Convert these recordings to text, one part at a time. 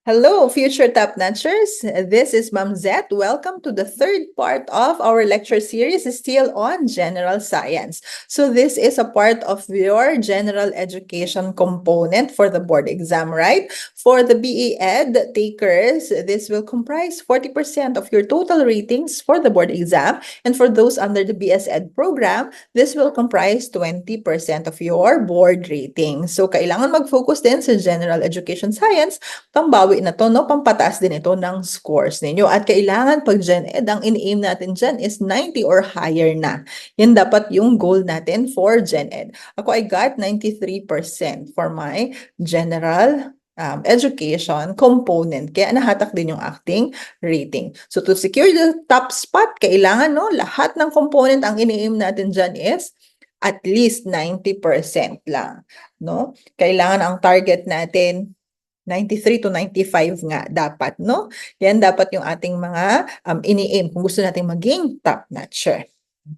Hello, future top notchers. This is Ma'am Zet. Welcome to the third part of our lecture series, still on general science. So this is a part of your general education component for the board exam, right? For the BE Ed takers, this will comprise 40% of your total ratings for the board exam. And for those under the BS Ed program, this will comprise 20% of your board rating. So kailangan mag-focus din sa general education science. Pambawi na 'to 'no, pampataas din ito ng scores ninyo at kailangan 'pag Gen Ed ang ini-aim natin diyan is 90 or higher na. Yan dapat yung goal natin for Gen Ed. Ako, I got 93% for my general education component. Kaya nahatak din yung acting rating. So to secure the top spot, kailangan lahat ng component ang ini-aim natin diyan is at least 90% lang, no? Kailangan ang target natin 93 to 95 nga dapat, no? Yan dapat yung ating mga ini-aim kung gusto nating maging top-notcher.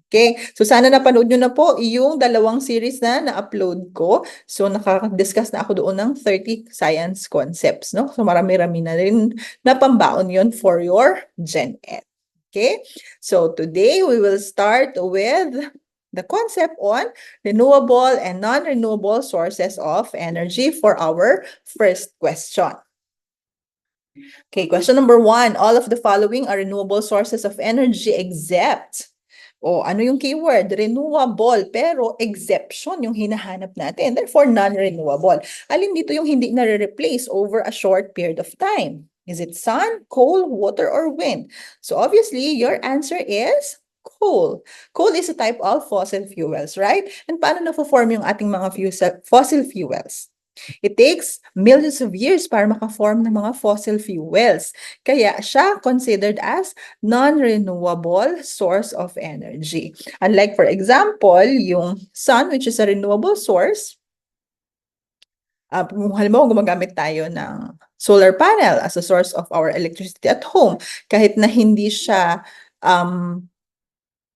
Okay, so sana napanood nyo na po yung dalawang series na na-upload ko. So nakaka-discuss na ako doon ng 30 science concepts, no? So marami-rami na rin na pambaon yun for your Gen Ed. Okay, so today we will start with the concept on renewable and non-renewable sources of energy for our first question. Okay, question number 1. All of the following are renewable sources of energy except, ano yung keyword? Renewable, pero exception yung hinahanap natin. Therefore, non-renewable. Alin dito yung hindi na-replace over a short period of time? Is it sun, coal, water, or wind? So obviously, your answer is coal. Coal is a type of fossil fuels, right? And paano na-form yung ating mga fossil fuels? It takes millions of years para maka-form ng mga fossil fuels. Kaya siya considered as non-renewable source of energy. Unlike, for example, yung sun, which is a renewable source, halimbawa gumagamit tayo ng solar panel as a source of our electricity at home, kahit na hindi siya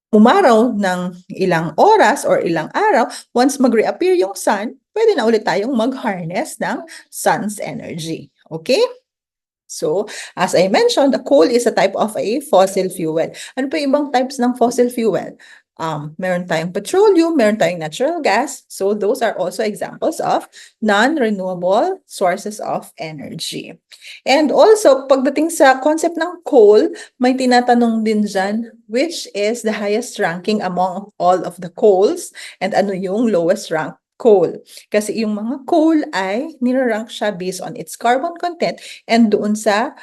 umaraw ng ilang oras or ilang araw, once mag-reappear yung sun, pwede na ulit tayong mag-harness ng sun's energy. Okay? So, as I mentioned, the coal is a type of a fossil fuel. Ano pa yung ibang types ng fossil fuel? Meron tayong petroleum, meron tayong natural gas. So, those are also examples of non-renewable sources of energy. And also, pagdating sa concept ng coal, may tinatanong din dyan, which is the highest ranking among all of the coals and ano yung lowest rank coal. Kasi yung mga coal ay nirarank siya based on its carbon content and doon sa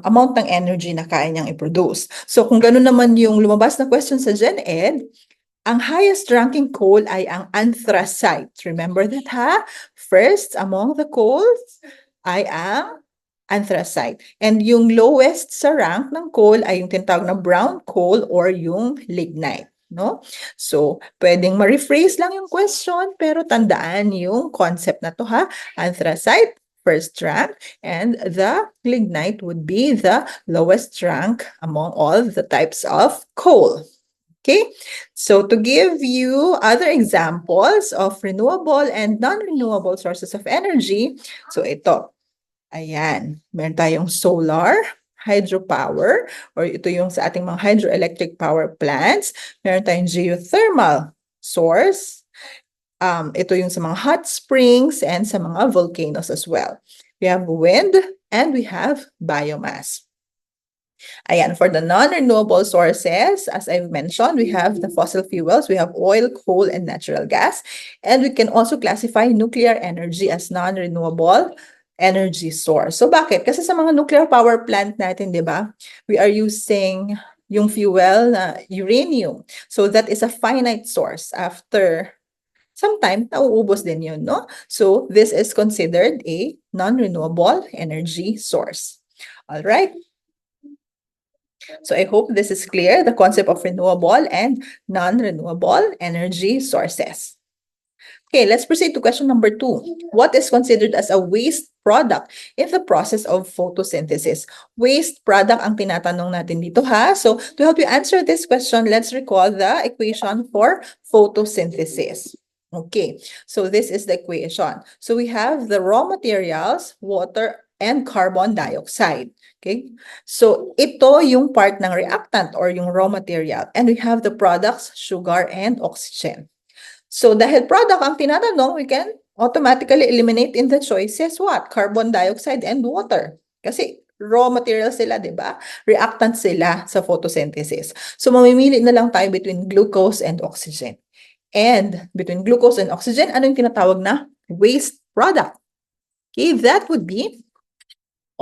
amount ng energy na kaya niyang i-produce. So kung gano'n naman yung lumabas na question sa Gen Ed, ang highest ranking coal ay ang anthracite. Remember that, ha? First among the coals ay ang anthracite. And yung lowest sa rank ng coal ay yung tinatawag na brown coal or yung lignite. No? So, pwedeng ma-rephrase lang yung question, pero tandaan yung concept na to, ha? Anthracite, first rank, and the lignite would be the lowest rank among all the types of coal. Okay, so to give you other examples of renewable and non-renewable sources of energy, so ito, ayan, meron tayong solar, hydropower, or ito yung sa ating mga hydroelectric power plants. Meron tayong geothermal source. Ito yung sa mga hot springs and sa mga volcanoes as well. We have wind and we have biomass. Ayan, for the non-renewable sources, as I've mentioned, we have the fossil fuels, we have oil, coal, and natural gas. And we can also classify nuclear energy as non-renewable energy source. So bakit? Kasi sa mga nuclear power plant natin, di ba, we are using yung fuel na uranium. So that is a finite source. After some time, nauubos din yun, no? So this is considered a non-renewable energy source. All right. So I hope this is clear, the concept of renewable and non-renewable energy sources. Okay, let's proceed to question number 2. What is considered as a waste product in the process of photosynthesis? Waste product ang tinatanong natin dito, ha? So to help you answer this question, let's recall the equation for photosynthesis. Okay, so this is the equation. So we have the raw materials, water and carbon dioxide. Okay? So, ito yung part ng reactant or yung raw material. And we have the products, sugar and oxygen. So, dahil product ang tinatanong, we can automatically eliminate in the choices what? Carbon dioxide and water. Kasi raw material sila, di ba? Reactant sila sa photosynthesis. So, mamimili na lang tayo between glucose and oxygen. And between glucose and oxygen, ano yung tinatawag na waste product? Okay, that would be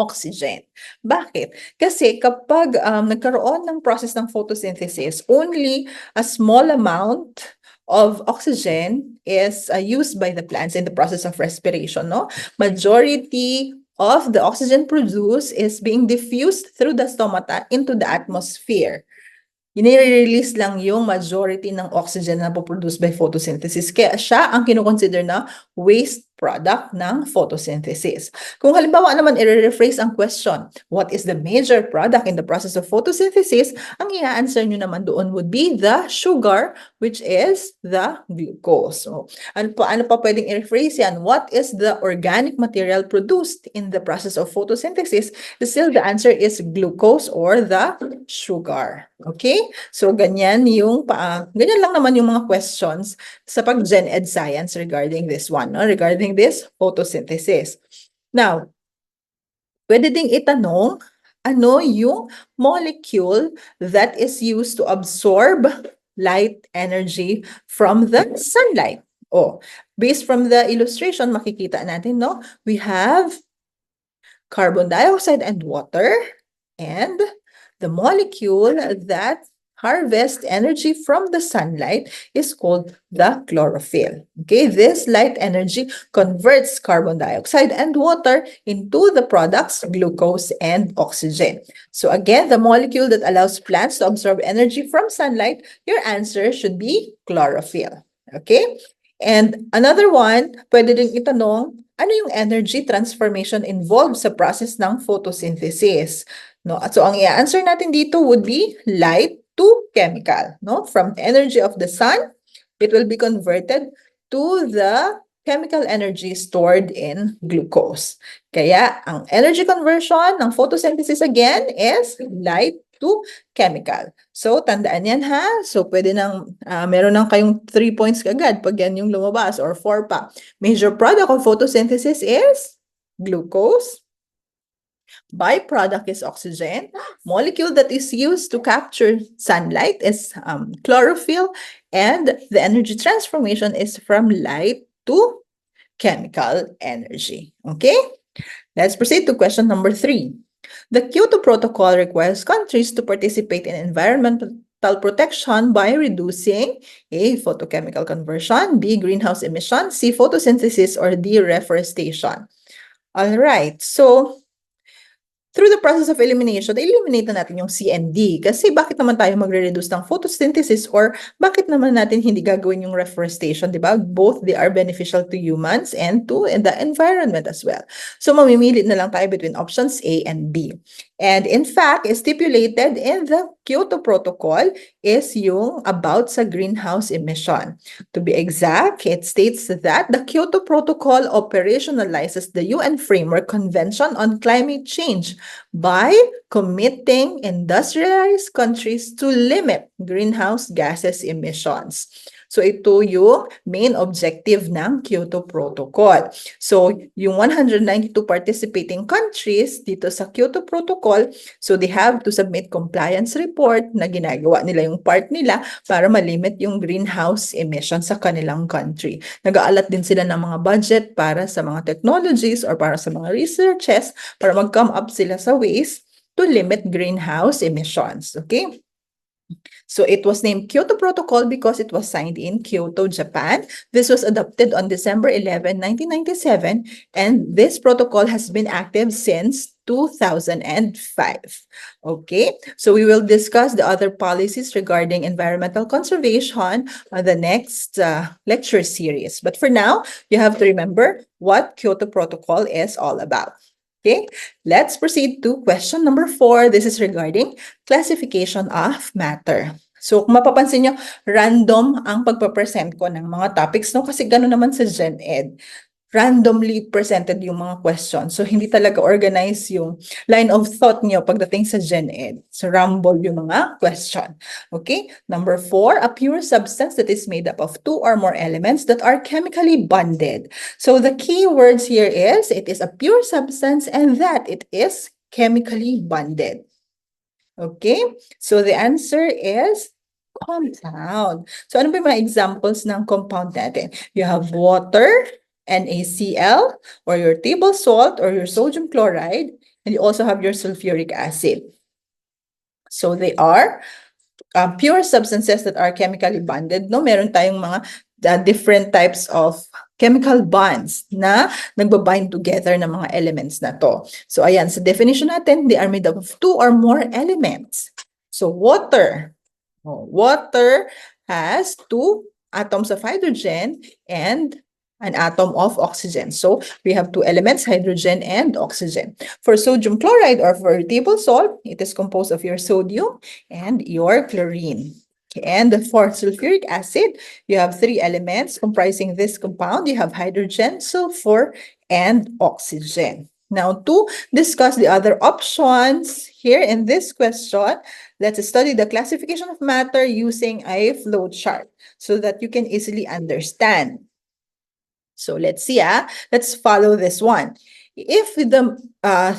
oxygen. Bakit? Kasi kapag nagkaroon ng process ng photosynthesis, only a small amount of oxygen is used by the plants in the process of respiration, no? Majority of the oxygen produced is being diffused through the stomata into the atmosphere. Nire-release lang yung majority ng oxygen na po-produce by photosynthesis. Kaya siya ang kinoconsider na waste product ng photosynthesis. Kung halimbawa naman i-rephrase ang question, what is the major product in the process of photosynthesis? Ang i-answer nyo naman doon would be the sugar, which is the glucose. So, ano pa pwedeng i-rephrase yan? What is the organic material produced in the process of photosynthesis? Still, the answer is glucose or the sugar. Okay? So, ganyan lang naman yung mga questions sa pag-Gen Ed Science regarding this one, no? Regarding this photosynthesis. Now, pwede ding itanong, ano yung molecule that is used to absorb light energy from the sunlight? Based from the illustration, makikita natin, no? We have carbon dioxide and water, and the molecule that harvests energy from the sunlight is called the chlorophyll. Okay, this light energy converts carbon dioxide and water into the products glucose and oxygen. So again, the molecule that allows plants to absorb energy from sunlight, your answer should be chlorophyll. Okay? And another one, pwede ding itanong, ano yung energy transformation involved sa process ng photosynthesis? No? So ang i-answer natin dito would be light to chemical. No? From energy of the sun, it will be converted to the chemical energy stored in glucose. Kaya ang energy conversion ng photosynthesis again is light to chemical. So, tandaan yan ha. So, pwede nang, meron nang kayong 3 points kagad pag yan yung lumabas or 4 pa. Major product of photosynthesis is glucose. Byproduct is oxygen. Molecule that is used to capture sunlight is chlorophyll. And the energy transformation is from light to chemical energy. Okay? Let's proceed to question number 3. The Kyoto Protocol requires countries to participate in environmental protection by reducing A, photochemical conversion, B, greenhouse emissions, C, photosynthesis, or D, reforestation. All right, so through the process of elimination, eliminate na natin yung C and D. Kasi bakit naman tayo magre-reduce ng photosynthesis or bakit naman natin hindi gagawin yung reforestation, di ba? Both they are beneficial to humans and to the environment as well. So mamimili na lang tayo between options A and B. And in fact, stipulated in the Kyoto Protocol is yung about sa greenhouse emission. To be exact, it states that the Kyoto Protocol operationalizes the UN Framework Convention on Climate Change by committing industrialized countries to limit greenhouse gases emissions. So ito yung main objective ng Kyoto Protocol. So yung 192 participating countries dito sa Kyoto Protocol, so they have to submit compliance report na ginagawa nila yung part nila para malimit yung greenhouse emissions sa kanilang country. Nag-aalat din sila ng mga budget para sa mga technologies or para sa mga researches para mag-come up sila sa ways to limit greenhouse emissions. Okay? So it was named Kyoto Protocol because it was signed in Kyoto, Japan. This was adopted on December 11, 1997, and this protocol has been active since 2005. Okay, so we will discuss the other policies regarding environmental conservation on the next lecture series. But for now, you have to remember what Kyoto Protocol is all about. Okay, let's proceed to question number 4. This is regarding classification of matter. So, kung mapapansin nyo, random ang pagpapresent ko ng mga topics, no? Kasi gano'n naman sa Gen Ed. randomly presented yung mga questions. So, hindi talaga organize yung line of thought niyo pagdating sa Gen Ed. So, rumble yung mga question. Okay? Number 4, a pure substance that is made up of 2 or more elements that are chemically bonded. So, the key words here is, it is a pure substance and that it is chemically bonded. Okay? So, the answer is compound. So, ano ba yung mga examples ng compound natin? You have water, NaCl, or your table salt, or your sodium chloride, and you also have your sulfuric acid. So, they are pure substances that are chemically bonded, no? Meron tayong mga different types of chemical bonds na nagbabind together ng mga elements na to. So, ayan, sa definition natin, they are made up of 2 or more elements. So, water. Water has 2 atoms of hydrogen and an atom of oxygen. So, we have 2 elements, hydrogen and oxygen. For sodium chloride or for table salt, it is composed of your sodium and your chlorine. And for sulfuric acid, you have 3 elements comprising this compound. You have hydrogen, sulfur, and oxygen. Now, to discuss the other options here in this question, let's study the classification of matter using a flow chart so that you can easily understand. So let's see, let's follow this one. If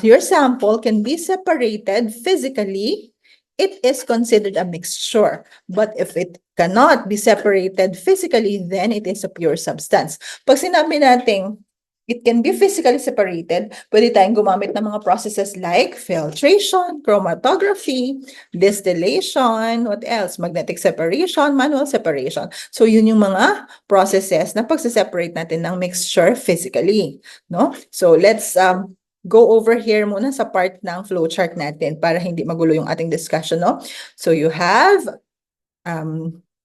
your sample can be separated physically, it is considered a mixture. But if it cannot be separated physically, then it is a pure substance. Pag sinabi nating it can be physically separated, pwede tayong gumamit ng mga processes like filtration, chromatography, distillation, what else? Magnetic separation, manual separation. So yun yung mga processes na pagse-separate natin ng mixture physically, no? So let's go over here muna sa part ng flowchart natin para hindi magulo yung ating discussion, no? So you have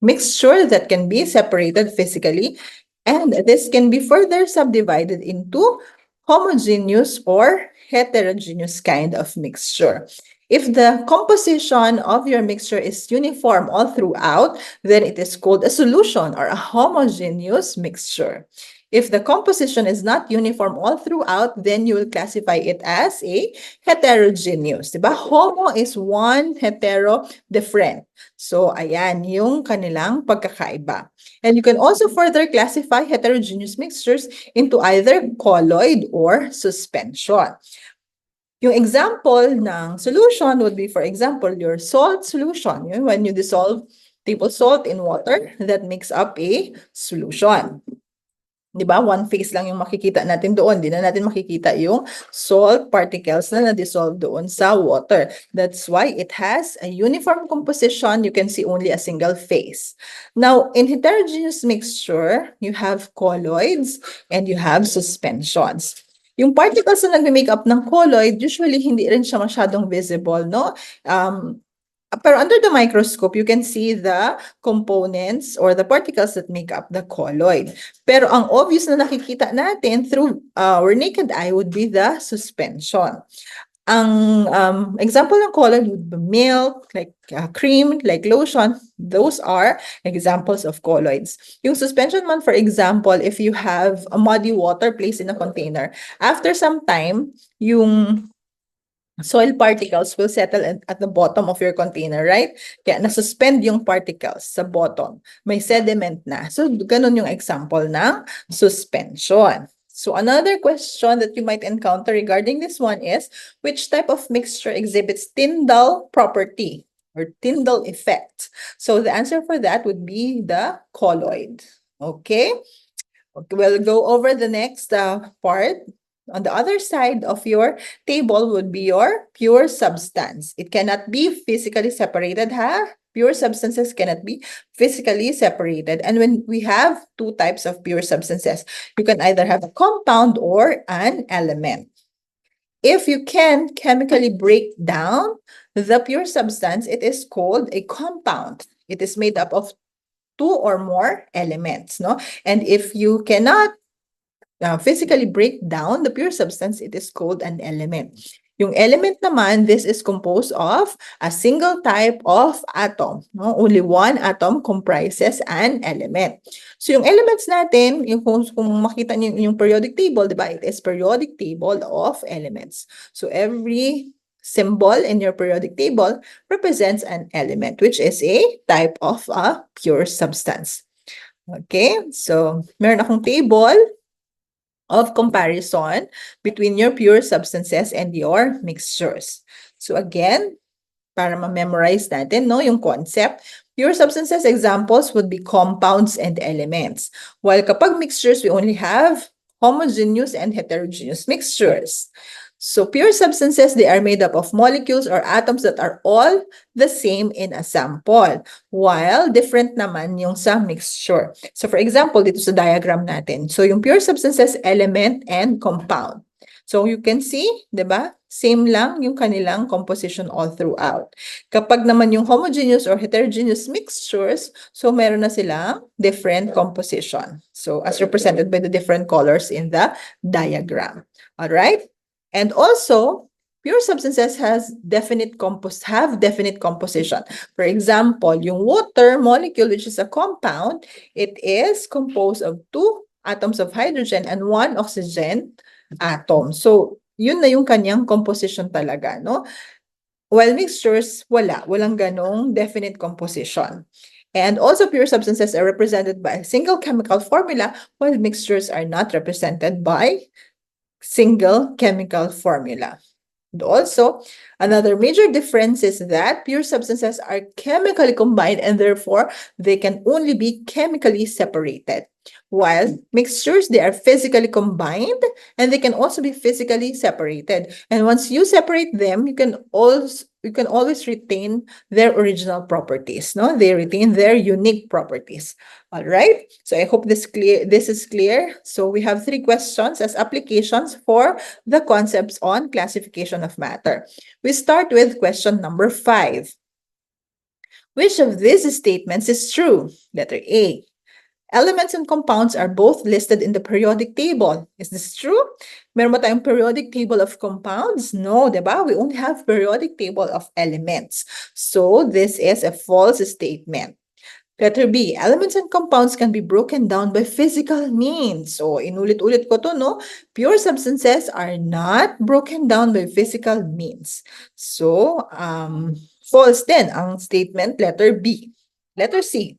mixture that can be separated physically, and this can be further subdivided into homogeneous or heterogeneous kind of mixture. If the composition of your mixture is uniform all throughout, then it is called a solution or a homogeneous mixture. If the composition is not uniform all throughout, then you will classify it as a heterogeneous. Diba? Homo is one, hetero, different. So, ayan yung kanilang pagkakaiba. And you can also further classify heterogeneous mixtures into either colloid or suspension. Yung example ng solution would be, for example, your salt solution. When you dissolve table salt in water, that makes up a solution. Diba? One phase lang yung makikita natin doon. Di na natin makikita yung salt particles na na-dissolve doon sa water. That's why it has a uniform composition. You can see only a single phase. Now, in heterogeneous mixture, you have colloids and you have suspensions. Yung particles na nag-make up ng colloid, usually hindi rin siya masyadong visible, no? Pero under the microscope, you can see the components or the particles that make up the colloid. Pero ang obvious na nakikita natin through our naked eye would be the suspension. Ang example ng colloid would be milk, like cream, like lotion. Those are examples of colloids. Yung suspension man, for example, if you have a muddy water placed in a container, after some time, yung soil particles will settle at the bottom of your container, right? Kaya nasuspend yung particles sa bottom. May sediment na. So, ganun yung example ng suspension. So, another question that you might encounter regarding this one is, which type of mixture exhibits Tyndall property or Tyndall effect? So, the answer for that would be the colloid. Okay? We'll go over the next part. On the other side of your table would be your pure substance. It cannot be physically separated, Pure substances cannot be physically separated. And when we have 2 types of pure substances, you can either have a compound or an element. If you can chemically break down the pure substance, it is called a compound. It is made up of 2 or more elements, no? And if you cannot physically break down the pure substance, it is called an element. Yung element naman, this is composed of a single type of atom. No? Only one atom comprises an element. So yung elements natin, yung kung makita niyo yung periodic table, di ba? It is periodic table of elements. So every symbol in your periodic table represents an element, which is a type of a pure substance. Okay, so meron akong table of comparison between your pure substances and your mixtures. So again, para ma-memorize natin, no, yung concept, pure substances examples would be compounds and elements. While kapag mixtures, we only have homogeneous and heterogeneous mixtures. So pure substances, they are made up of molecules or atoms that are all the same in a sample, while different naman yung sa mixture. So for example, dito sa diagram natin, so yung pure substances, element and compound. So you can see, di ba? Same lang yung kanilang composition all throughout. Kapag naman yung homogeneous or heterogeneous mixtures, so meron na silang different composition. So as represented by the different colors in the diagram. All right? And also, pure substances have definite composition. For example, yung water molecule, which is a compound, it is composed of 2 atoms of hydrogen and 1 oxygen atom. So, yun na yung kanyang composition talaga, no? While mixtures, walang ganong definite composition. And also pure substances are represented by a single chemical formula, while mixtures are not represented by single chemical formula. And also, another major difference is that pure substances are chemically combined and therefore they can only be chemically separated. While mixtures, they are physically combined and they can also be physically separated. And once you separate them, you can always retain their original properties. No, they retain their unique properties. All right. So I hope this is clear. So we have 3 questions as applications for the concepts on classification of matter. We start with question number 5. Which of these statements is true? Letter A. Elements and compounds are both listed in the periodic table. Is this true? Meron ba tayong periodic table of compounds? No, diba? We only have periodic table of elements. So this is a false statement. Letter B, elements and compounds can be broken down by physical means. So, inulit-ulit ko to, no? Pure substances are not broken down by physical means. So, false din ang statement letter B. Letter C,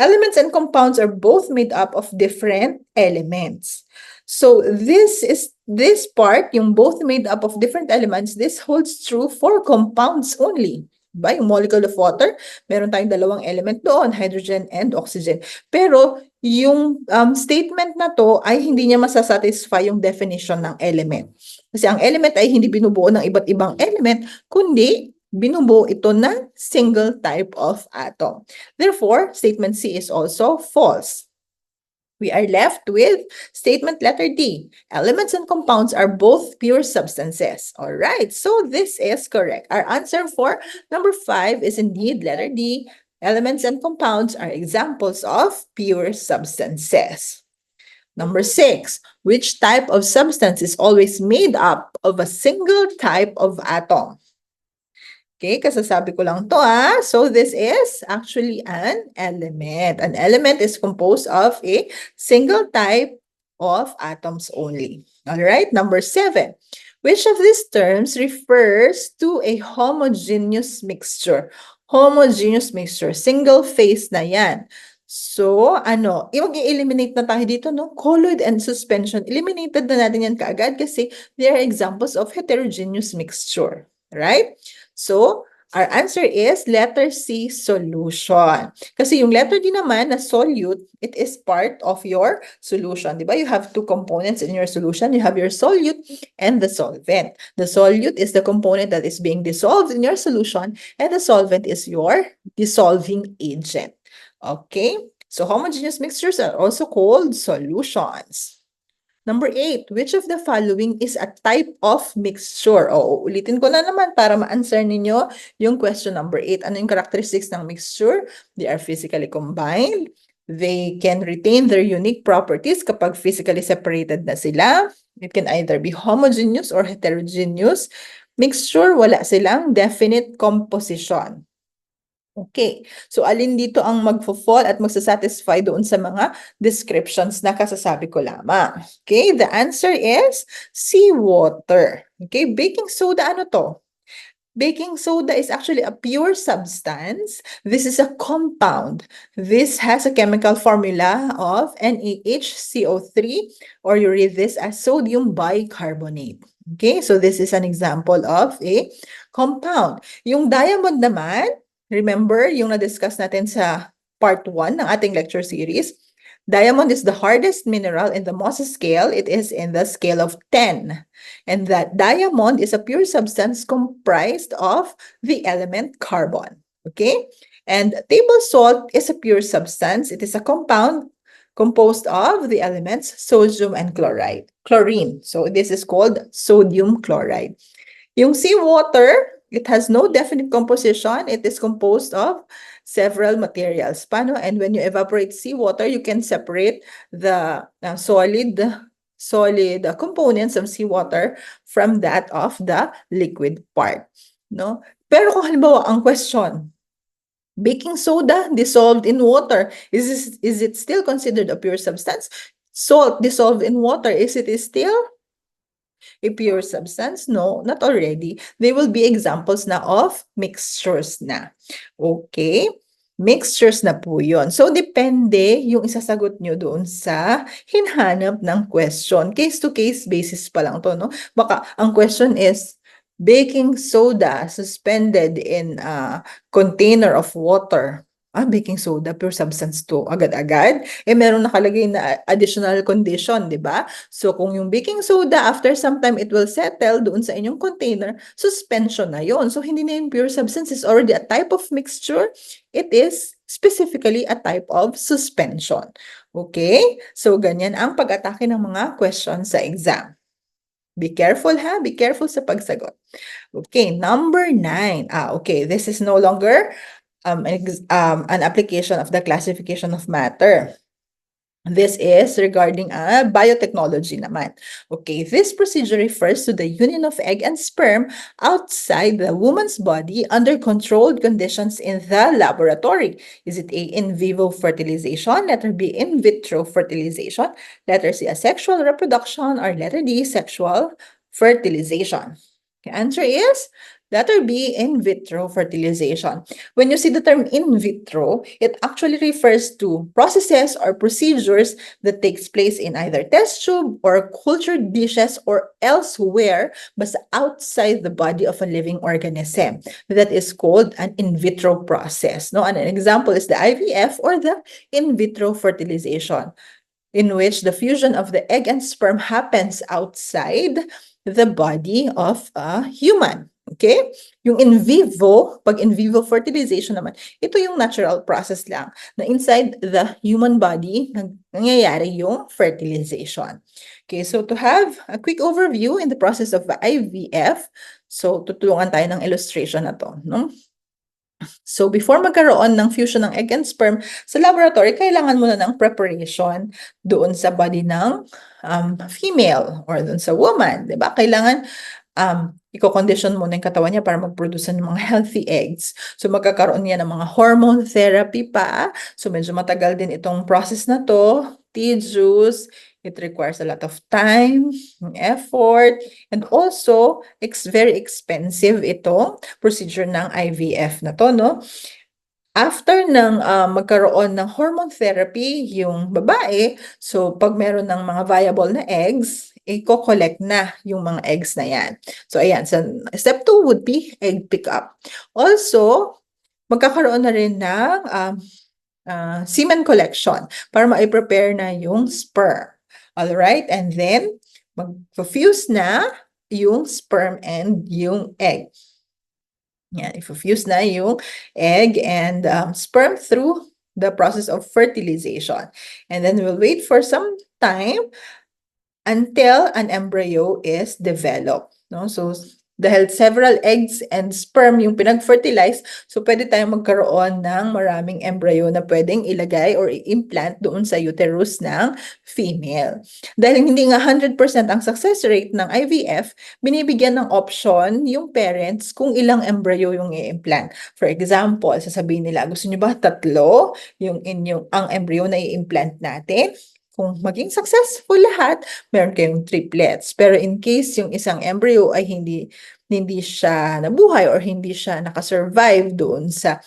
elements and compounds are both made up of different elements. So this part, yung both made up of different elements, this holds true for compounds only. Diba? Yung molecule of water, meron tayong dalawang element doon, hydrogen and oxygen. Pero yung statement na to ay hindi niya masasatisfy yung definition ng element. Kasi ang element ay hindi binubuo ng iba't ibang element, kundi binubuo ito ng single type of atom. Therefore, statement C is also false. We are left with statement letter D. Elements and compounds are both pure substances. All right, so this is correct. Our answer for number 5 is indeed letter D. Elements and compounds are examples of pure substances. Number 6, which type of substance is always made up of a single type of atom? Okay, kasasabi ko lang to So this is actually an element. An element is composed of a single type of atoms only. All right, number 7. Which of these terms refers to a homogeneous mixture? Homogeneous mixture, single phase na yan. So, i-eliminate na tayo dito, no? Colloid and suspension. Eliminated na natin yan kaagad kasi they are examples of heterogeneous mixture. Right? So, our answer is letter C, solution. Kasi yung letter D naman na solute, it is part of your solution. Diba? You have 2 components in your solution. You have your solute and the solvent. The solute is the component that is being dissolved in your solution and the solvent is your dissolving agent. Okay? So, homogeneous mixtures are also called solutions. Number 8, which of the following is a type of mixture? Ulitin ko na naman para ma-answer ninyo yung question number 8. Ano yung characteristics ng mixture? They are physically combined. They can retain their unique properties kapag physically separated na sila. It can either be homogeneous or heterogeneous mixture, wala silang definite composition. Okay, so alin dito ang magfo-fall at magsasatisfy doon sa mga descriptions na kasasabi ko lamang? Okay, the answer is seawater. Okay, baking soda, ano to? Baking soda is actually a pure substance. This is a compound. This has a chemical formula of NaHCO3, or you read this as sodium bicarbonate. Okay, so this is an example of a compound. Yung diamond naman, remember yung na-discuss natin sa part 1 ng ating lecture series, diamond is the hardest mineral in the Mohs scale. It is in the scale of 10. And that diamond is a pure substance comprised of the element carbon. Okay? And table salt is a pure substance. It is a compound composed of the elements sodium and chlorine. So this is called sodium chloride. Yung seawater, it has no definite composition. It is composed of several materials. Paano? And when you evaporate seawater, you can separate the solid components of seawater from that of the liquid part. No? Pero kung halimbawa ang question, baking soda dissolved in water, is it still considered a pure substance? Salt dissolved in water, is it still a pure substance? No, not already. They will be examples na of mixtures na. Okay? Mixtures na po yun. So, depende yung isasagot nyo doon sa hinahanap ng question. Case-to-case basis pa lang to, no? Baka ang question is, baking soda suspended in a container of water. Baking soda, pure substance to, agad-agad. Meron nakalagay na additional condition, di ba? So, kung yung baking soda, after some time, it will settle doon sa inyong container, suspension na yon. So, hindi na yung pure substance, is already a type of mixture. It is specifically a type of suspension. Okay? So, ganyan ang pag-atake ng mga questions sa exam. Be careful ha, be careful sa pagsagot. Okay, number 9. Okay, this is no longer an application of the classification of matter. This is regarding biotechnology naman. Okay, this procedure refers to the union of egg and sperm outside the woman's body under controlled conditions in the laboratory. Is it A, in vivo fertilization, letter B, in vitro fertilization, letter C, asexual reproduction, or letter D, sexual fertilization? The answer is letter B, in vitro fertilization. When you see the term in vitro, it actually refers to processes or procedures that takes place in either test tube or cultured dishes or elsewhere, but outside the body of a living organism. That is called an in vitro process. No? And an example is the IVF or the in vitro fertilization, in which the fusion of the egg and sperm happens outside the body of a human. Okay? Yung in vivo, pag in vivo fertilization naman, ito yung natural process lang na inside the human body nangyayari yung fertilization. Okay, so to have a quick overview in the process of IVF, so tutulungan tayo ng illustration na to, no? So, before magkaroon ng fusion ng egg and sperm sa laboratory, kailangan muna ng preparation doon sa body ng female or doon sa woman, di ba? Kailangan i-condition muna yung katawan niya para mag-produce ng mga healthy eggs. So, magkakaroon niya ng mga hormone therapy pa. So, medyo matagal din itong process na to. Tedious. It requires a lot of time, effort, and also, it's very expensive itong procedure ng IVF na to, no? After ng magkaroon ng hormone therapy, yung babae, so pag meron ng mga viable na eggs, i-collect na yung mga eggs na yan. So, ayan. So, step 2 would be egg pickup. Also, magkakaroon na rin ng semen collection para ma-prepare na yung sperm. Alright? And then, mag-fuse na yung sperm and yung egg. Yan, i-fuse na yung egg and sperm through the process of fertilization. And then we'll wait for some time until an embryo is developed. No? So, Dahil several eggs and sperm yung pinag-fertilize, so pwede tayong magkaroon ng maraming embryo na pwedeng ilagay or i-implant doon sa uterus ng female. Dahil hindi nga 100% ang success rate ng IVF, binibigyan ng option yung parents kung ilang embryo yung i-implant. For example, sasabihin nila, gusto nyo ba 3 ang embryo na i-implant natin? Kung maging successful lahat, meron kayong triplets. Pero in case yung isang embryo ay hindi siya nabuhay or hindi siya nakasurvive doon sa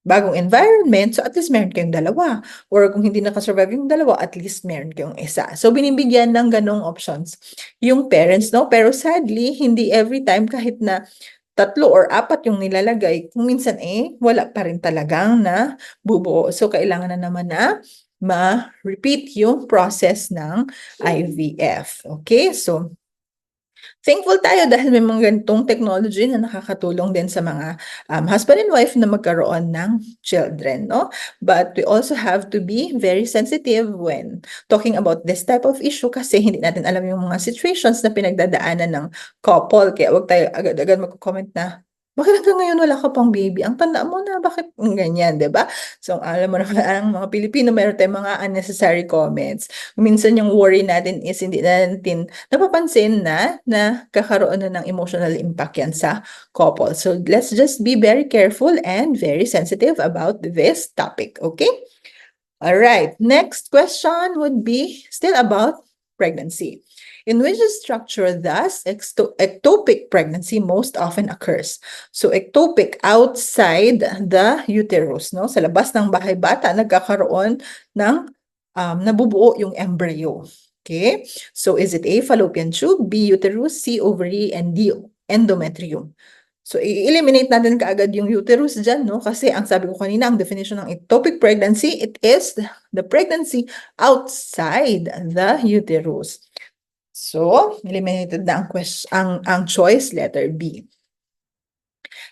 bagong environment, so at least meron kayong dalawa. Or kung hindi nakasurvive yung dalawa, at least meron kayong isa. So binibigyan ng ganong options yung parents, no? Pero sadly, hindi every time kahit na 3 or 4 yung nilalagay, kung minsan wala pa rin talagang na bubuo. So kailangan na naman na ma-repeat yung process ng IVF. Okay? So, thankful tayo dahil may mga ganitong technology na nakakatulong din sa mga husband and wife na magkaroon ng children, no? But we also have to be very sensitive when talking about this type of issue kasi hindi natin alam yung mga situations na pinagdadaanan ng couple. Kaya wag tayo agad-agad magko-comment na, bakit hanggang ngayon wala ka pang baby? Ang tanda mo na, bakit ganyan, di ba? So, alam mo naman, ang mga Pilipino, meron tayong mga unnecessary comments. Minsan yung worry natin is hindi natin napapansin na kakaroon na ng emotional impact yan sa couple. So, let's just be very careful and very sensitive about this topic, okay? All right, next question would be still about pregnancy. In which structure thus ectopic pregnancy most often occurs? So ectopic, outside the uterus, no? Sa labas ng bahay bata, nagkakaroon ng nabubuo yung embryo. Okay? So is it A, fallopian tube, B, uterus, C, ovary, and D, endometrium? So, i-eliminate natin kaagad yung uterus dyan, no? Kasi ang sabi ko kanina, ang definition ng ectopic pregnancy, it is the pregnancy outside the uterus. So, eliminated na ang choice, letter B.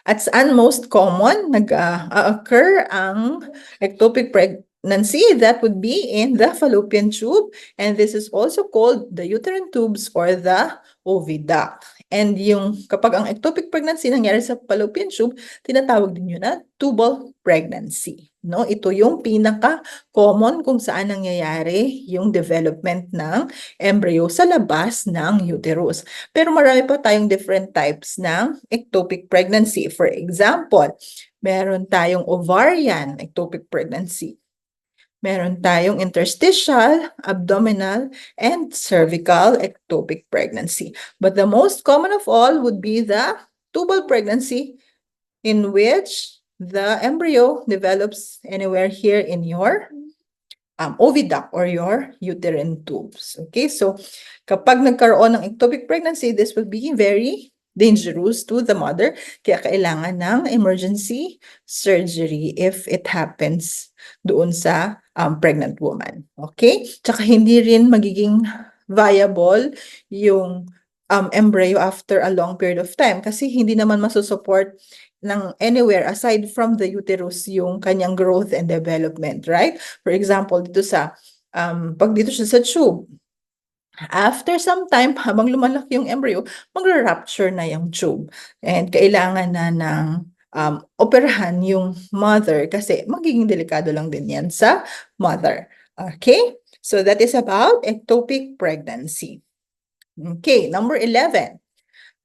At saan most common nag-occur ang ectopic pregnancy? That would be in the fallopian tube, and this is also called the uterine tubes or the oviduct. And yung kapag ang ectopic pregnancy nangyari sa fallopian tube, tinatawag din yun na tubal pregnancy. No? Ito yung pinaka-common kung saan nangyayari yung development ng embryo sa labas ng uterus. Pero marami pa tayong different types ng ectopic pregnancy. For example, meron tayong ovarian ectopic pregnancy. Meron tayong interstitial, abdominal, and cervical ectopic pregnancy. But the most common of all would be the tubal pregnancy, in which the embryo develops anywhere here in your oviduct or your uterine tubes. Okay, so kapag nagkaroon ng ectopic pregnancy, this will be very dangerous to the mother. Kaya kailangan ng emergency surgery if it happens doon sa pregnant woman. Okay? Tsaka hindi rin magiging viable yung embryo after a long period of time kasi hindi naman masusupport ng anywhere aside from the uterus yung kanyang growth and development, right? For example, dito sa pag dito siya sa tube, after some time, habang lumalaki yung embryo, magra-rupture na yung tube. And kailangan na ng operahan yung mother kasi magiging delikado lang din yan sa mother. Okay? So that is about ectopic pregnancy. Okay, number 11.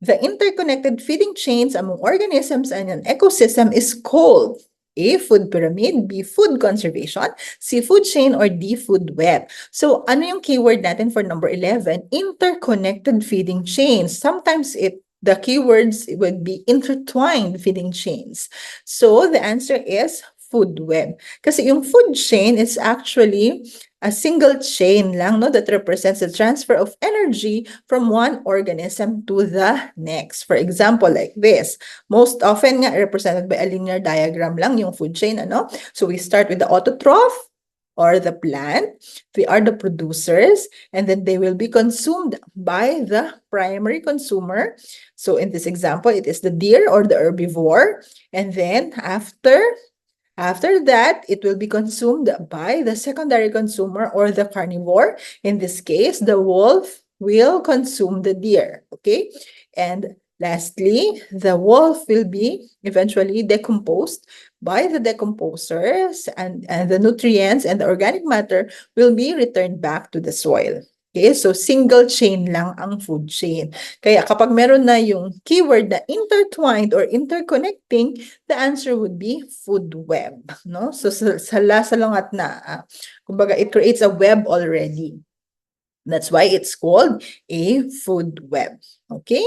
The interconnected feeding chains among organisms and an ecosystem is called A, food pyramid, B, food conservation, C, food chain, or D, food web. So, ano yung keyword natin for number 11? Interconnected feeding chains. Sometimes the keywords would be intertwined feeding chains. So, the answer is food web. Kasi yung food chain is actually a single chain lang, no, that represents the transfer of energy from one organism to the next. For example, like this. Most often nga represented by a linear diagram lang yung food chain, ano? So we start with the autotroph or the plant. They are the producers, and then they will be consumed by the primary consumer. So in this example, it is the deer or the herbivore. And then after that, it will be consumed by the secondary consumer or the carnivore. In this case, the wolf will consume the deer, okay? And lastly, the wolf will be eventually decomposed by the decomposers, and the nutrients and the organic matter will be returned back to the soil. Okay, so single chain lang ang food chain. Kaya kapag meron na yung keyword na intertwined or interconnecting, the answer would be food web, no? So sa lasalungat na, kumbaga it creates a web already. That's why it's called a food web. Okay?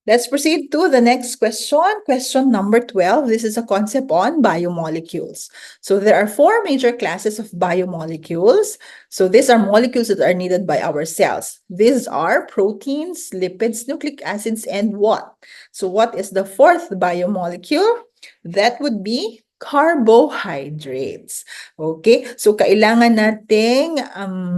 Let's proceed to the next question. Question number 12. This is a concept on biomolecules. So there are four major classes of biomolecules. So these are molecules that are needed by our cells. These are proteins, lipids, nucleic acids, and what? So what is the fourth biomolecule? That would be carbohydrates. Okay? So kailangan nating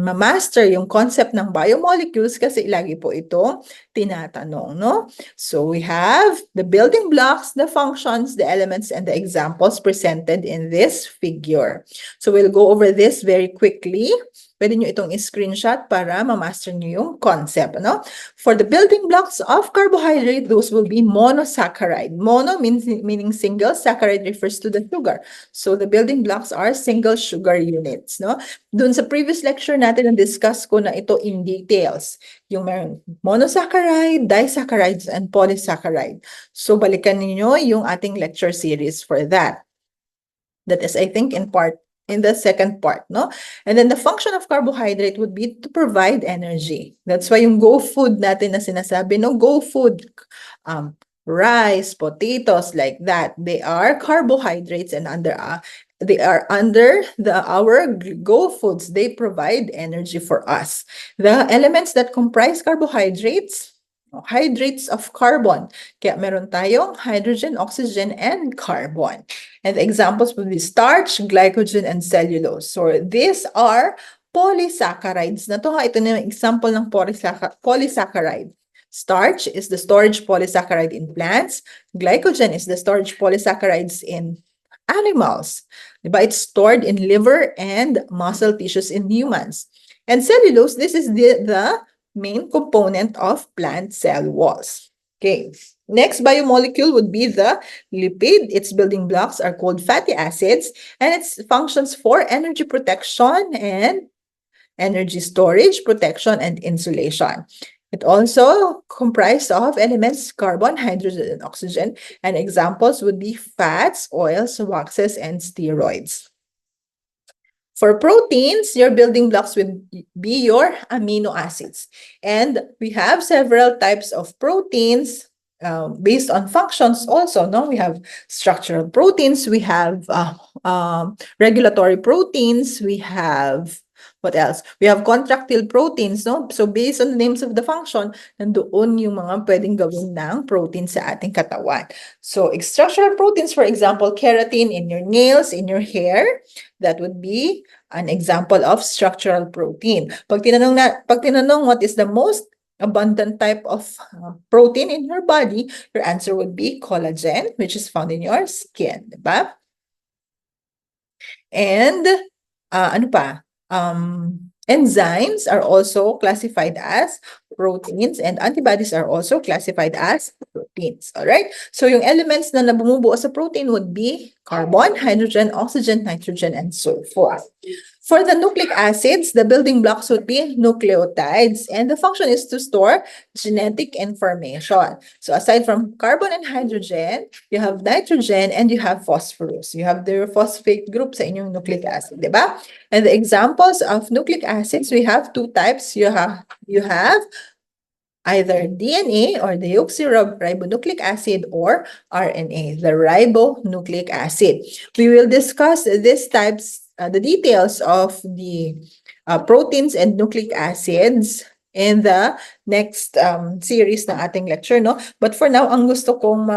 ma-master yung concept ng biomolecules kasi lagi po ito tinatanong, no? So we have the building blocks, the functions, the elements, and the examples presented in this figure. So we'll go over this very quickly. Pwede nyo itong screenshot para ma-master nyo yung concept, no? For the building blocks of carbohydrate, those will be monosaccharide. Mono meaning single, saccharide refers to the sugar. So the building blocks are single sugar units, no? Dun sa previous lecture natin, na-discuss ko na ito in details. Yung monosaccharide, disaccharides, and polysaccharide. So balikan niyo yung ating lecture series for that. That is, I think, in the second part, no? And then the function of carbohydrate would be to provide energy. That's why yung Go Food natin na sinasabi, no? Go Food, rice, potatoes, like that. They are carbohydrates and they are under our Go Foods. They provide energy for us. The elements that comprise carbohydrates, hydrates of carbon. Kaya meron tayong hydrogen, oxygen, and carbon. And the examples would be starch, glycogen, and cellulose. So these are polysaccharides. Na to, ito na yung example ng polysaccharide. Starch is the storage polysaccharide in plants. Glycogen is the storage polysaccharides in animals. Diba? It's stored in liver and muscle tissues in humans. And cellulose, this is the main component of plant cell walls. Okay. Next biomolecule would be the lipid. Its building blocks are called fatty acids, and its functions for energy protection and energy storage, protection, and insulation. It also comprised of elements carbon, hydrogen, and oxygen, and examples would be fats, oils, waxes, and steroids. For proteins, your building blocks would be your amino acids. And we have several types of proteins based on functions also, no? We have structural proteins, we have regulatory proteins, we have, what else? We have contractile proteins, no? So based on the names of the function, nandoon yung mga pwedeng gawin ng protein sa ating katawan. So structural proteins, for example, keratin in your nails, in your hair, that would be an example of structural protein. Pag tinanong what is the most abundant type of protein in your body, your answer would be collagen, which is found in your skin, diba? And ano pa? Enzymes are also classified as proteins, and antibodies are also classified as proteins. All right? So yung elements na bumubuo sa protein would be carbon, hydrogen, oxygen, nitrogen, and sulfur. For the nucleic acids, the building blocks would be nucleotides, and the function is to store genetic information. So aside from carbon and hydrogen, you have nitrogen and you have phosphorus. You have the phosphate group sa inyong nucleic acid, di ba? And the examples of nucleic acids, we have two types. You have either DNA or deoxyribonucleic acid or RNA, the ribonucleic acid. We will discuss these types, the details of the proteins and nucleic acids in the next series ng ating lecture, no? But for now, ang gusto kong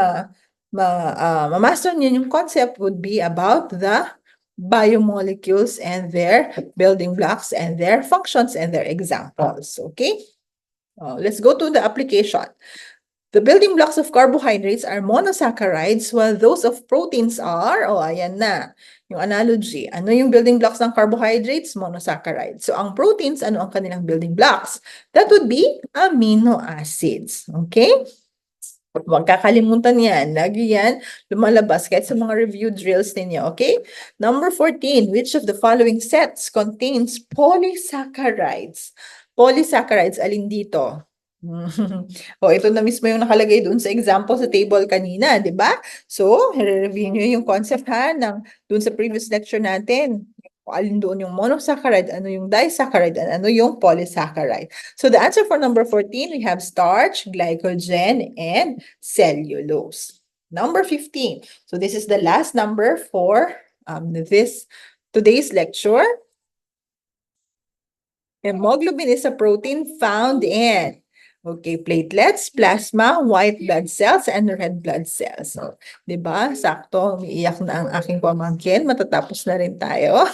ma-master niyo yung concept would be about the biomolecules and their building blocks and their functions and their examples, okay? Let's go to the application. The building blocks of carbohydrates are monosaccharides while those of proteins are, ayan na, yung analogy. Ano yung building blocks ng carbohydrates? Monosaccharides. So, ang proteins, ano ang kanilang building blocks? That would be amino acids. Okay? Huwag kakalimutan yan. Lagi yan lumalabas kahit sa mga review drills ninyo. Okay? Number 14, which of the following sets contains polysaccharides? Polysaccharides, alin dito? O, ito na mismo yung nakalagay doon sa example sa table kanina, di ba? So, review nyo yung concept ha, doon sa previous lecture natin. Kung alin doon yung monosaccharide, ano yung disaccharide, and ano yung polysaccharide. So, the answer for number 14, we have starch, glycogen, and cellulose. Number 15. So, this is the last number for today's lecture. Hemoglobin is a protein found in platelets, plasma, white blood cells, and red blood cells. So, di ba? Sakto, umiiyak na ang aking pamangkin. Matatapos na rin tayo.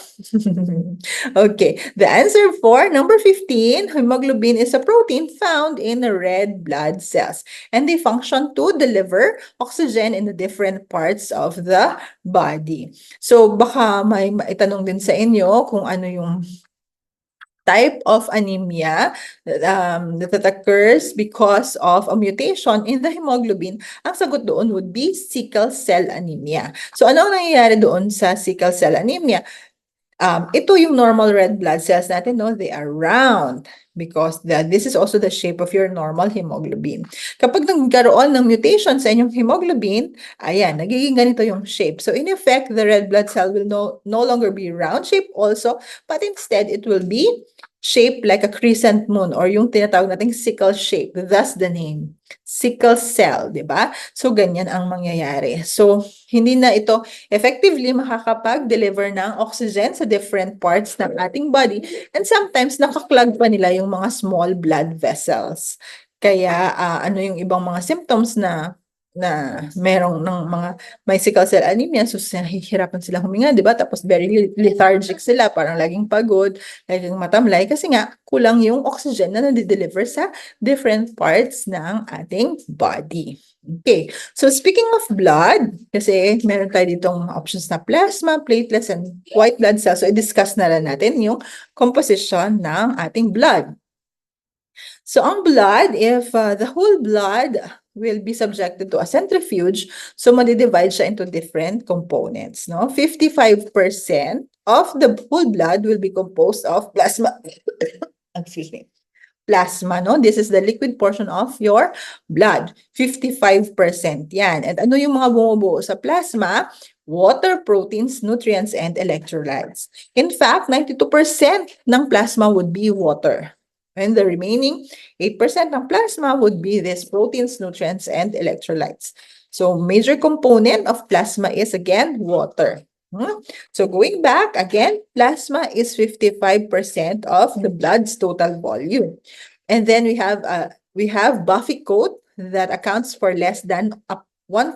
Okay, the answer for number 15, hemoglobin is a protein found in the red blood cells. And they function to deliver oxygen in the different parts of the body. So, baka may maitanong din sa inyo kung ano yung type of anemia that occurs because of a mutation in the hemoglobin, ang sagot doon would be sickle cell anemia. So ano ang nangyayari doon sa sickle cell anemia? Ito yung normal red blood cells natin, no? They are round because this is also the shape of your normal hemoglobin. Kapag nagkaroon ng mutation sa inyong hemoglobin, ayan, nagiging ganito yung shape. So in effect, the red blood cell will no longer be round shape also, but instead it will be shaped like a crescent moon or yung tinatawag nating sickle shape. Thus the name, sickle cell, di ba? So ganyan ang mangyayari. So hindi na ito effectively makakapag-deliver ng oxygen sa different parts ng ating body and sometimes nakaklag pa nila yung mga small blood vessels. Kaya ano yung ibang mga symptoms na merong ng mga may sickle cell anemia, so nahihirapan sila huminga, di ba? Tapos very lethargic sila, parang laging pagod, laging matamlay, kasi nga kulang yung oxygen na nade-deliver sa different parts ng ating body. Okay, so speaking of blood, kasi meron tayo ditong options na plasma, platelets, and white blood cells. So i-discuss na lang natin yung composition ng ating blood. So ang blood, if the whole blood will be subjected to a centrifuge, so madidivide siya into different components, no? 55% of the whole blood will be composed of plasma. Excuse me. Plasma, no? This is the liquid portion of your blood. 55% yan. At ano yung mga bumubuo sa plasma? Water, proteins, nutrients, and electrolytes. In fact, 92% ng plasma would be water. And the remaining 8% ng plasma would be these proteins, nutrients, and electrolytes. So major component of plasma is again water. So going back, again, plasma is 55% of the blood's total volume. And then we have buffy coat that accounts for less than 1%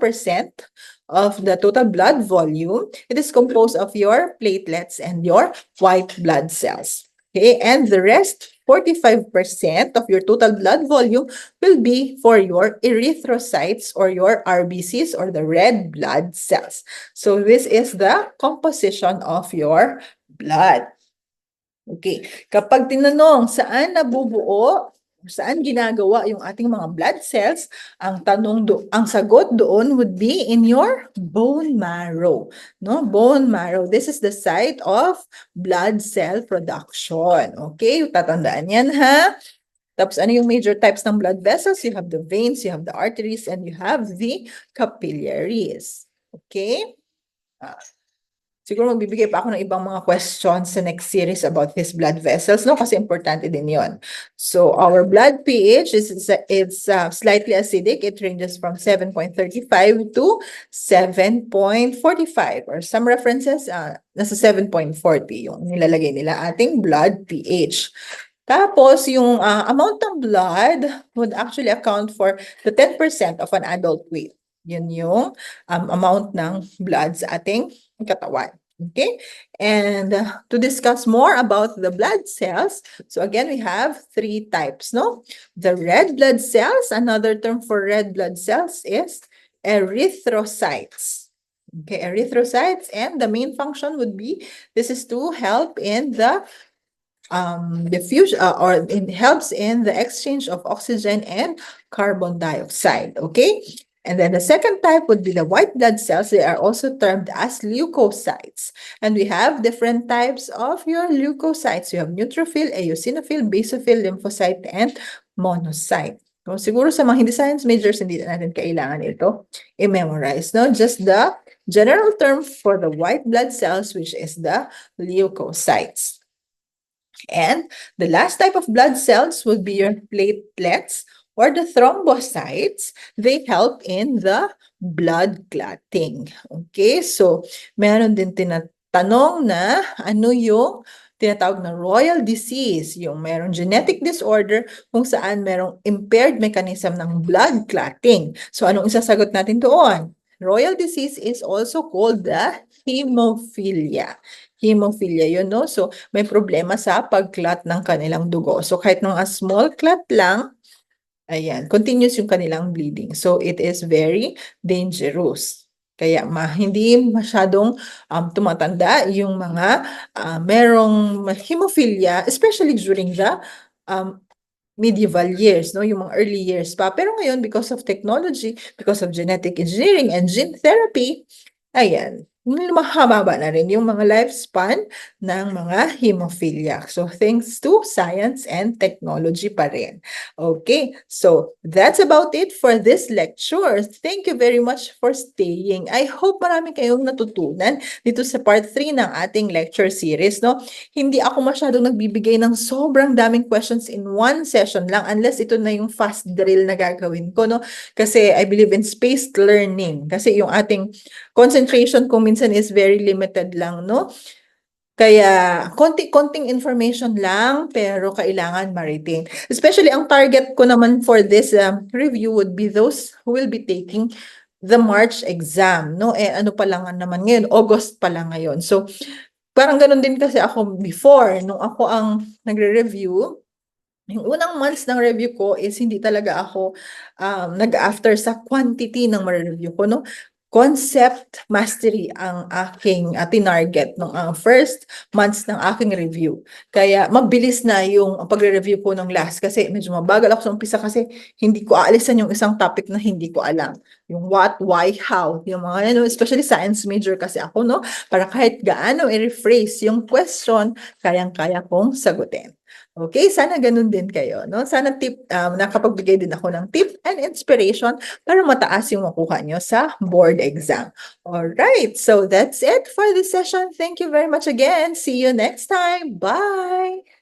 of the total blood volume. It is composed of your platelets and your white blood cells. Okay, and the rest, 45% of your total blood volume will be for your erythrocytes or your RBCs or the red blood cells. So this is the composition of your blood. Okay, kapag tinanong saan nabubuo, saan ginagawa yung ating mga blood cells, ang sagot doon would be in your bone marrow, no? Bone marrow. This is the site of blood cell production. Okay, tatandaan yan ha. Tapos ano yung major types ng blood vessels? You have the veins, you have the arteries, and you have the capillaries. Okay? Siguro magbibigay pa ako ng ibang mga questions sa next series about these blood vessels, no? Kasi importante din yon. So, our blood pH is slightly acidic. It ranges from 7.35 to 7.45. Or some references, nasa 7.40 yung nilalagay nila ating blood pH. Tapos, yung amount ng blood would actually account for the 10% of an adult weight. Yun yung amount ng blood sa ating katawan. Okay, and to discuss more about the blood cells, so again, we have three types, no? The red blood cells, another term for red blood cells is erythrocytes. Okay, erythrocytes, and the main function would be this is to help in the diffusion or it helps in the exchange of oxygen and carbon dioxide. Okay. And then the second type would be the white blood cells. They are also termed as leukocytes. And we have different types of your leukocytes. You have neutrophil, eosinophil, basophil, lymphocyte, and monocyte. So, siguro sa mga hindi science majors, hindi natin kailangan ito i-memorize. No? Just the general term for the white blood cells, which is the leukocytes. And the last type of blood cells would be your platelets or the thrombocytes. They help in the blood clotting. Okay, so meron din tinatanong na ano yung tinatawag na royal disease, yung merong genetic disorder kung saan merong impaired mechanism ng blood clotting. So anong isasagot natin doon? Royal disease is also called the hemophilia. Hemophilia yun, no? So may problema sa pag-clot ng kanilang dugo. So kahit nung a small clot lang, ayan, continuous yung kanilang bleeding. So it is very dangerous. Kaya hindi masyadong tumatanda yung mga merong hemophilia, especially during the medieval years, no? Yung mga early years pa. Pero ngayon, because of technology, because of genetic engineering and gene therapy, ayan, mahaba na rin yung mga lifespan ng mga hemophilia. So, thanks to science and technology pa rin. Okay, so that's about it for this lecture. Thank you very much for staying. I hope marami kayong natutunan dito sa part 3 ng ating lecture series, no? Hindi ako masyadong nagbibigay ng sobrang daming questions in one session lang unless ito na yung fast drill na gagawin ko, no? Kasi I believe in spaced learning. Kasi yung ating concentration ko minsan is very limited lang, no? Kaya, konting information lang, pero kailangan ma-retain. Especially, ang target ko naman for this review would be those who will be taking the March exam, no? Eh, ano pa lang naman ngayon? August pa lang ngayon. So, parang ganun din kasi ako before, nung ako ang nagre-review, yung unang months ng review ko is hindi talaga ako nag-after sa quantity ng ma-review ko, no? Concept mastery ang aking tinarget nung first months ng aking review. Kaya mabilis na yung pagre-review ko nung last kasi medyo mabagal ako sa umpisa kasi hindi ko aalisan yung isang topic na hindi ko alam. Yung what, why, how, yung mga ano, especially science major kasi ako, no? Para kahit gaano i-rephrase yung question, kayang-kaya kong sagutin. Okay, sana ganun din kayo, no? Sana nakapagbigay din ako ng tip and inspiration para mataas yung makuha nyo sa board exam. All right, so that's it for this session. Thank you very much again. See you next time. Bye!